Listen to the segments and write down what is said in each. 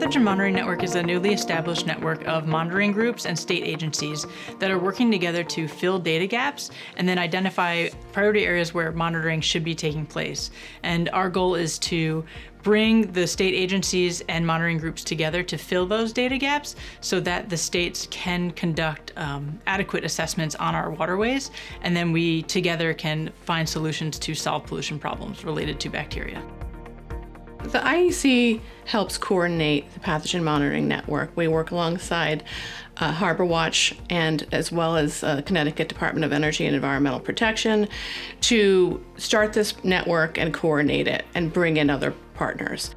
Pathogen Monitoring Network is a newly established network of monitoring groups and state agencies that are working together to fill data gaps and then identify priority areas where monitoring should be taking place. And our goal is to bring the state agencies and monitoring groups together to fill those data gaps so that the states can conduct adequate assessments on our waterways, and then we together can find solutions to solve pollution problems related to bacteria. The IEC helps coordinate the Pathogen Monitoring Network. We work alongside Harbor Watch and as well as Connecticut Department of Energy and Environmental Protection to start this network and coordinate it and bring in other partners.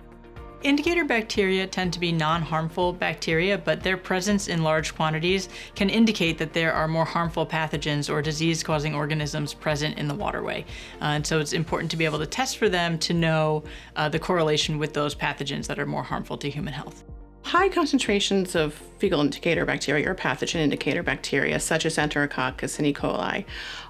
Indicator bacteria tend to be non-harmful bacteria, but their presence in large quantities can indicate that there are more harmful pathogens or disease-causing organisms present in the waterway. And so it's important to be able to test for them to know the correlation with those pathogens that are more harmful to human health. High concentrations of fecal indicator bacteria or pathogen indicator bacteria, such as Enterococcus and E. coli,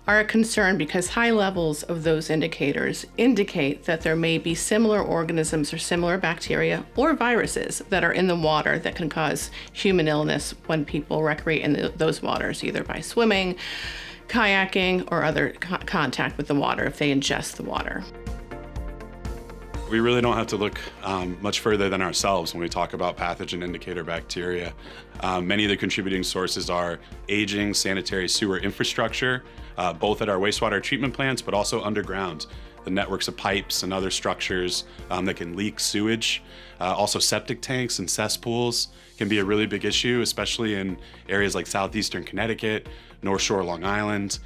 are a concern because high levels of those indicators indicate that there may be similar organisms or similar bacteria or viruses that are in the water that can cause human illness when people recreate in those waters, either by swimming, kayaking, or other contact with the water if they ingest the water. We really don't have to look much further than ourselves when we talk about pathogen indicator bacteria. Many of the contributing sources are aging sanitary sewer infrastructure, both at our wastewater treatment plants, but also underground. The networks of pipes and other structures that can leak sewage. Also septic tanks and cesspools can be a really big issue, especially in areas like southeastern Connecticut, North Shore Long Island.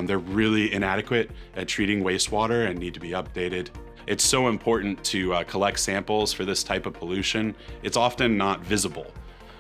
They're really inadequate at treating wastewater and need to be updated. It's so important to collect samples for this type of pollution. It's often not visible.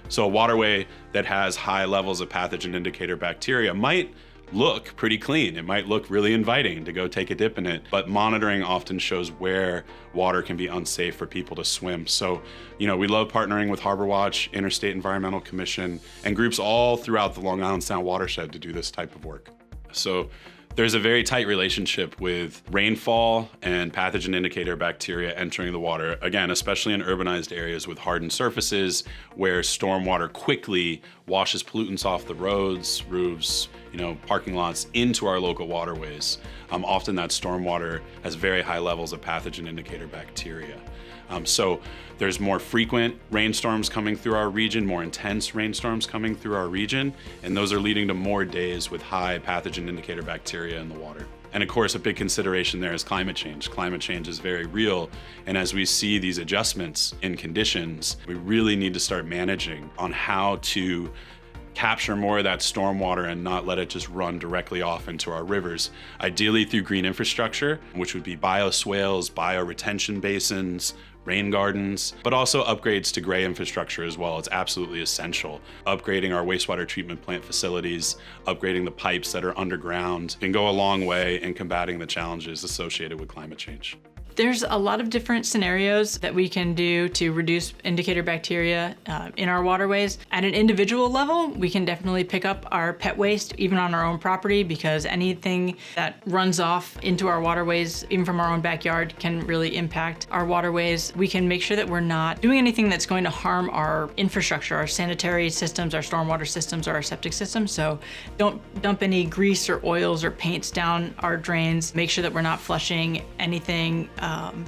So a waterway that has high levels of pathogen indicator bacteria might look pretty clean. It might look really inviting to go take a dip in it, but monitoring often shows where water can be unsafe for people to swim. So, we love partnering with Harbor Watch, Interstate Environmental Commission, and groups all throughout the Long Island Sound watershed to do this type of work. So there's a very tight relationship with rainfall and pathogen indicator bacteria entering the water, again, especially in urbanized areas with hardened surfaces where stormwater quickly washes pollutants off the roads, roofs, parking lots into our local waterways. Often that stormwater has very high levels of pathogen indicator bacteria. So there's more frequent rainstorms coming through our region, more intense rainstorms coming through our region, and those are leading to more days with high pathogen indicator bacteria in the water. And of course, a big consideration there is climate change. Climate change is very real, and as we see these adjustments in conditions, we really need to start managing on how to capture more of that stormwater and not let it just run directly off into our rivers. Ideally through green infrastructure, which would be bioswales, bioretention basins, rain gardens, but also upgrades to gray infrastructure as well. It's absolutely essential. Upgrading our wastewater treatment plant facilities, upgrading the pipes that are underground can go a long way in combating the challenges associated with climate change. There's a lot of different scenarios that we can do to reduce indicator bacteria in our waterways. At an individual level, we can definitely pick up our pet waste, even on our own property, because anything that runs off into our waterways, even from our own backyard, can really impact our waterways. We can make sure that we're not doing anything that's going to harm our infrastructure, our sanitary systems, our stormwater systems, or our septic systems. So don't dump any grease or oils or paints down our drains. Make sure that we're not flushing anything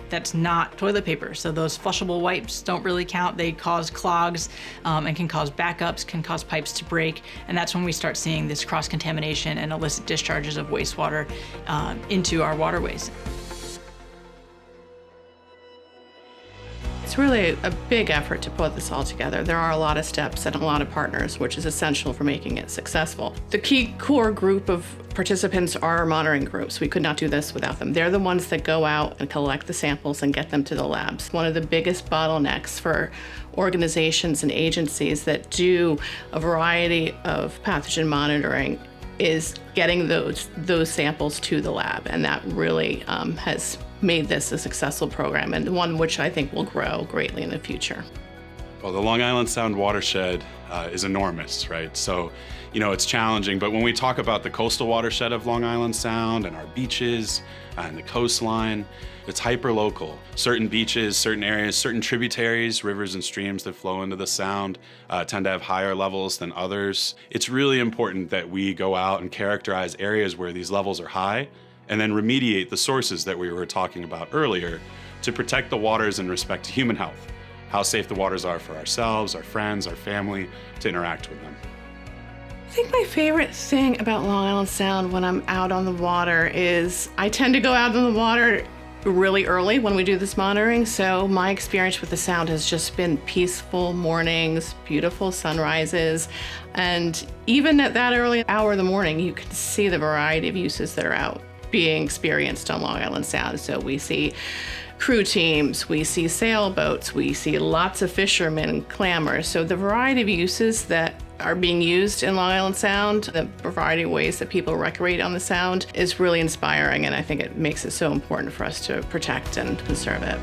that's not toilet paper. So those flushable wipes don't really count. They cause clogs and can cause backups, can cause pipes to break. And that's when we start seeing this cross-contamination and illicit discharges of wastewater into our waterways. It's really a big effort to put this all together. There are a lot of steps and a lot of partners, which is essential for making it successful. The key core group of participants are our monitoring groups. We could not do this without them. They're the ones that go out and collect the samples and get them to the labs. One of the biggest bottlenecks for organizations and agencies that do a variety of pathogen monitoring is getting those samples to the lab, and that really has made this a successful program, and one which I think will grow greatly in the future. Well, the Long Island Sound watershed is enormous, right? So, it's challenging, but when we talk about the coastal watershed of Long Island Sound and our beaches and the coastline, it's hyper-local. Certain beaches, certain areas, certain tributaries, rivers and streams that flow into the Sound tend to have higher levels than others. It's really important that we go out and characterize areas where these levels are high and then remediate the sources that we were talking about earlier to protect the waters in respect to human health, how safe the waters are for ourselves, our friends, our family, to interact with them. I think my favorite thing about Long Island Sound when I'm out on the water is I tend to go out on the water really early when we do this monitoring. So my experience with the Sound has just been peaceful mornings, beautiful sunrises. And even at that early hour of the morning, you can see the variety of uses that are out being experienced on Long Island Sound. So we see crew teams, we see sailboats, we see lots of fishermen and clammers. So the variety of uses that are being used in Long Island Sound, the variety of ways that people recreate on the Sound is really inspiring, and I think it makes it so important for us to protect and conserve it.